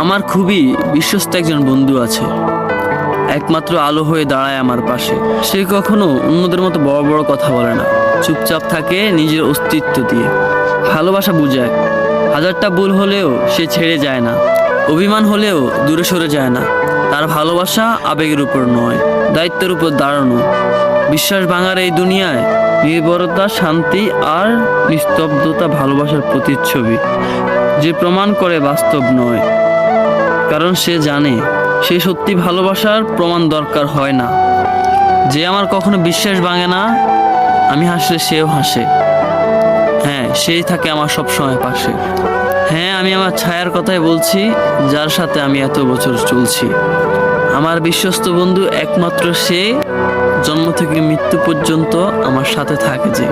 আমার খুবই বিশ্বস্ত একজন বন্ধু আছে, একমাত্র আলো হয়ে দাঁড়ায় আমার পাশে। সে কখনো অন্যদের মতো বড় বড় কথা বলে না, চুপচাপ থাকে নিজের অস্তিত্ব দিয়ে। ভালোবাসা বুঝায়, হাজারটা ভুল হলেও সে ছেড়ে যায় না, অভিমান হলেও দূরে সরে যায় না। তার ভালোবাসা আবেগের উপর নয়, দায়িত্বের উপর দাঁড়ানো। বিশ্বাস ভাঙার এই দুনিয়ায় নির্ভরতা, শান্তি আর নিস্তব্ধতা ভালোবাসার প্রতিচ্ছবি, যে প্রমাণ করে বাস্তব নয়। কারণ সে জানে সে সত্যি ভালোবাসার প্রমাণ দরকার হয় না। যে আমার কখনো বিশ্বাস ভাঙে না, আমি হাসলে সেও হাসে। হ্যাঁ, সেই থাকে আমার সব সময় পাশে। হ্যাঁ, আমি আমার ছায়ার কথাই বলছি, যার সাথে আমি এত বছর চলছি। আমার বিশ্বস্ত বন্ধু একমাত্র সে, জন্ম থেকে মৃত্যু পর্যন্ত আমার সাথে থাকে যে।